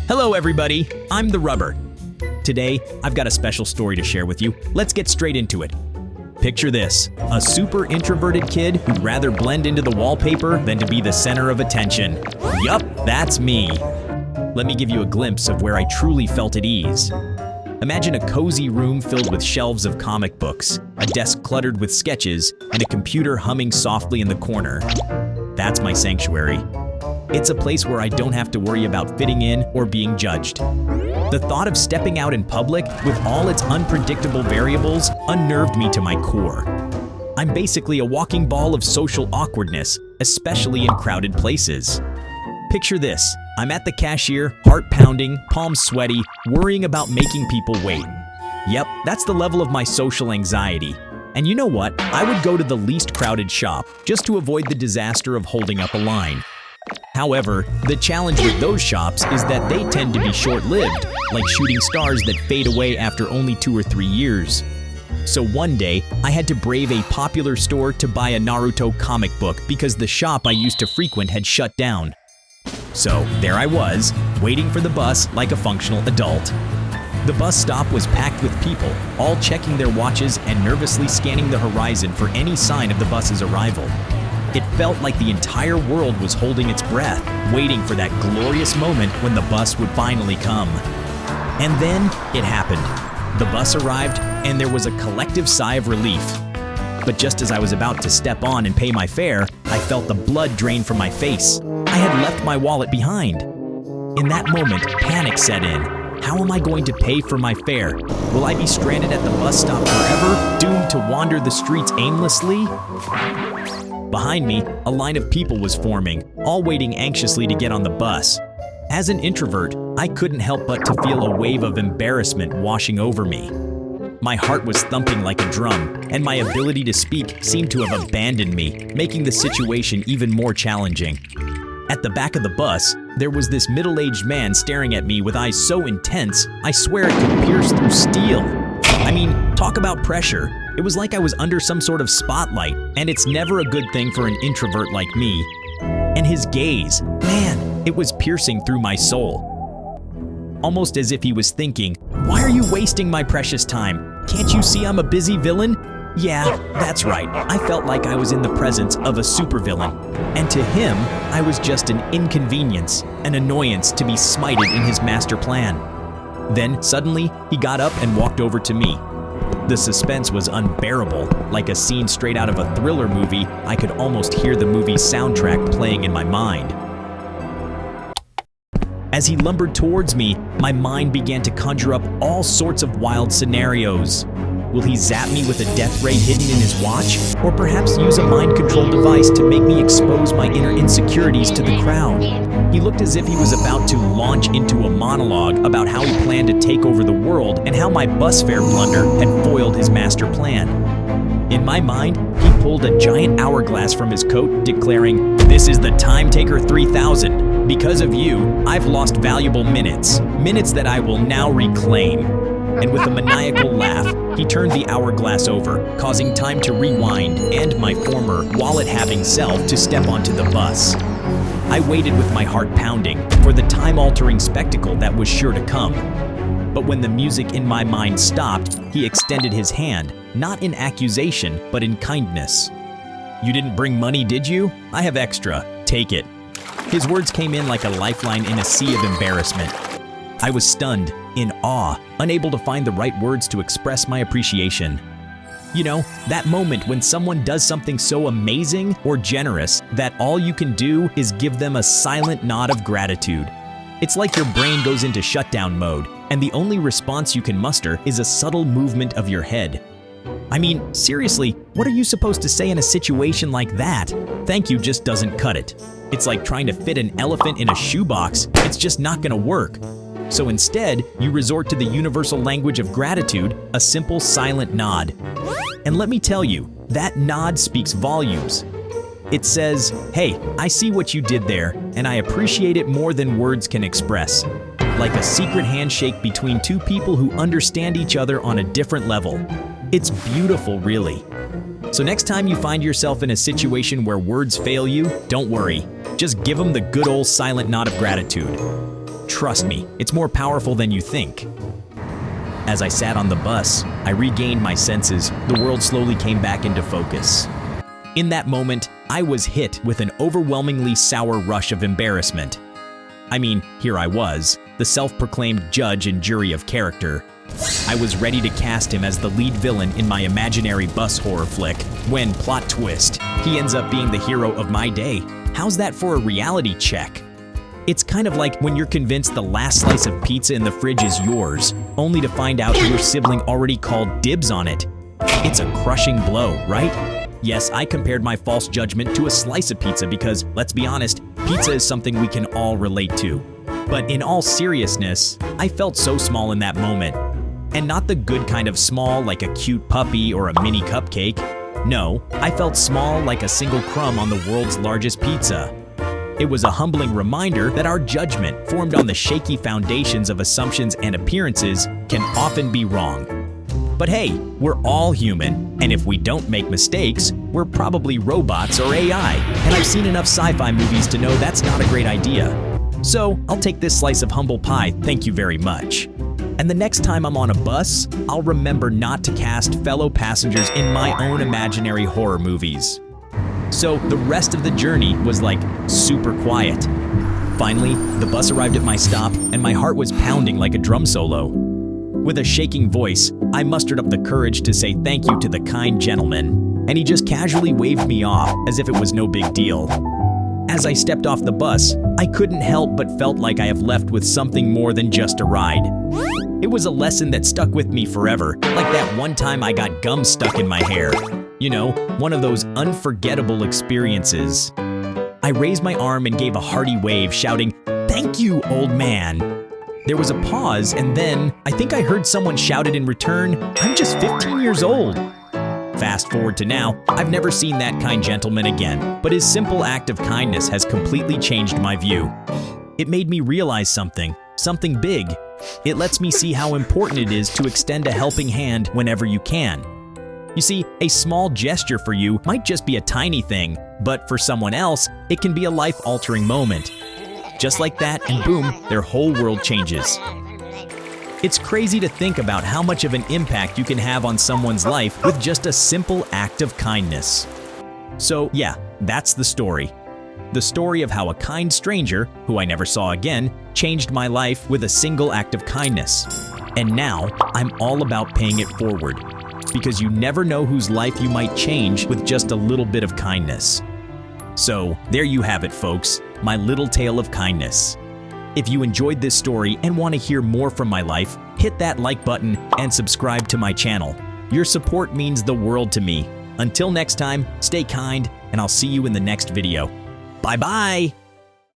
Hello everybody, I'm TheRubber. Today, I've got a special story to share with you. Let's get straight into it. Picture this, a super introverted kid who'd rather blend into the wallpaper than to be the center of attention. Yup, that's me. Let me give you a glimpse of where I truly felt at ease. Imagine a cozy room filled with shelves of comic books, a desk cluttered with sketches, and a computer humming softly in the corner. That's my sanctuary. It's a place where I don't have to worry about fitting in or being judged. The thought of stepping out in public with all its unpredictable variables unnerved me to my core. I'm basically a walking ball of social awkwardness, especially in crowded places. Picture this, I'm at the cashier, heart pounding, palms sweaty, worrying about making people wait. Yep, that's the level of my social anxiety. And you know what? I would go to the least crowded shop just to avoid the disaster of holding up a line. However, the challenge with those shops is that they tend to be short-lived, like shooting stars that fade away after only 2 or 3 years. So one day, I had to brave a popular store to buy a Naruto comic book because the shop I used to frequent had shut down. So there I was, waiting for the bus like a functional adult. The bus stop was packed with people, all checking their watches and nervously scanning the horizon for any sign of the bus's arrival. It felt like the entire world was holding its breath, waiting for that glorious moment when the bus would finally come. And then it happened. The bus arrived, and there was a collective sigh of relief. But just as I was about to step on and pay my fare, I felt the blood drain from my face. I had left my wallet behind. In that moment, panic set in. How am I going to pay for my fare? Will I be stranded at the bus stop forever, doomed to wander the streets aimlessly? Behind me, a line of people was forming, all waiting anxiously to get on the bus. As an introvert, I couldn't help but to feel a wave of embarrassment washing over me. My heart was thumping like a drum, and my ability to speak seemed to have abandoned me, making the situation even more challenging. At the back of the bus, there was this middle-aged man staring at me with eyes so intense, I swear it could pierce through steel. I mean, talk about pressure. It was like I was under some sort of spotlight, and it's never a good thing for an introvert like me. And his gaze, man, it was piercing through my soul. Almost as if he was thinking, "Why are you wasting my precious time? Can't you see I'm a busy villain?" Yeah, that's right. I felt like I was in the presence of a supervillain. And to him, I was just an inconvenience, an annoyance to be smited in his master plan. Then, suddenly, he got up and walked over to me. The suspense was unbearable. Like a scene straight out of a thriller movie, I could almost hear the movie's soundtrack playing in my mind. As he lumbered towards me, my mind began to conjure up all sorts of wild scenarios. Will he zap me with a death ray hidden in his watch? Or perhaps use a mind control device to make me expose my inner insecurities to the crowd? He looked as if he was about to launch into a monologue about how he planned to take over the world and how my bus fare blunder had foiled his master plan. In my mind, he pulled a giant hourglass from his coat, declaring, "This is the Time Taker 3000. Because of you, I've lost valuable minutes that I will now reclaim." And with a maniacal laugh, he turned the hourglass over, causing time to rewind and my former wallet-having self to step onto the bus. I waited with my heart pounding for the time-altering spectacle that was sure to come. But when the music in my mind stopped, he extended his hand, not in accusation, but in kindness. "You didn't bring money, did you? I have extra. Take it." His words came in like a lifeline in a sea of embarrassment. I was stunned, in awe, unable to find the right words to express my appreciation. You know, that moment when someone does something so amazing or generous that all you can do is give them a silent nod of gratitude. It's like your brain goes into shutdown mode, and the only response you can muster is a subtle movement of your head. I mean, seriously, what are you supposed to say in a situation like that? Thank you just doesn't cut it. It's like trying to fit an elephant in a shoebox. It's just not gonna work. So instead, you resort to the universal language of gratitude, a simple silent nod. And let me tell you, that nod speaks volumes. It says, "Hey, I see what you did there, and I appreciate it more than words can express." Like a secret handshake between two people who understand each other on a different level. It's beautiful, really. So next time you find yourself in a situation where words fail you, don't worry. Just give them the good old silent nod of gratitude. Trust me, it's more powerful than you think. As I sat on the bus, I regained my senses. The world slowly came back into focus. In that moment, I was hit with an overwhelmingly sour rush of embarrassment. I mean, here I was, the self-proclaimed judge and jury of character. I was ready to cast him as the lead villain in my imaginary bus horror flick, when, plot twist, he ends up being the hero of my day. How's that for a reality check? It's kind of like when you're convinced the last slice of pizza in the fridge is yours, only to find out your sibling already called dibs on it. It's a crushing blow, right? Yes, I compared my false judgment to a slice of pizza because, let's be honest, pizza is something we can all relate to. But in all seriousness, I felt so small in that moment. And not the good kind of small like a cute puppy or a mini cupcake. No, I felt small like a single crumb on the world's largest pizza. It was a humbling reminder that our judgment, formed on the shaky foundations of assumptions and appearances, can often be wrong. But hey, we're all human, and if we don't make mistakes, we're probably robots or AI, and I've seen enough sci-fi movies to know that's not a great idea. So, I'll take this slice of humble pie, thank you very much. And the next time I'm on a bus, I'll remember not to cast fellow passengers in my own imaginary horror movies. So the rest of the journey was like super quiet. Finally, the bus arrived at my stop and my heart was pounding like a drum solo. With a shaking voice, I mustered up the courage to say thank you to the kind gentleman, and he just casually waved me off as if it was no big deal. As I stepped off the bus, I couldn't help but felt like I have left with something more than just a ride. It was a lesson that stuck with me forever, like that one time I got gum stuck in my hair. You know, one of those unforgettable experiences. I raised my arm and gave a hearty wave, shouting, "Thank you, old man." There was a pause, and then I think I heard someone shout it in return, "I'm just 15 years old." Fast forward to now, I've never seen that kind gentleman again, but his simple act of kindness has completely changed my view. It made me realize something big. It lets me see how important it is to extend a helping hand whenever you can. You see, a small gesture for you might just be a tiny thing, but for someone else, it can be a life-altering moment. Just like that, and boom, their whole world changes. It's crazy to think about how much of an impact you can have on someone's life with just a simple act of kindness. So yeah, that's the story. The story of how a kind stranger, who I never saw again, changed my life with a single act of kindness. And now, I'm all about paying it forward. Because you never know whose life you might change with just a little bit of kindness. So, there you have it, folks, my little tale of kindness. If you enjoyed this story and want to hear more from my life, hit that like button and subscribe to my channel. Your support means the world to me. Until next time, stay kind, and I'll see you in the next video. Bye-bye!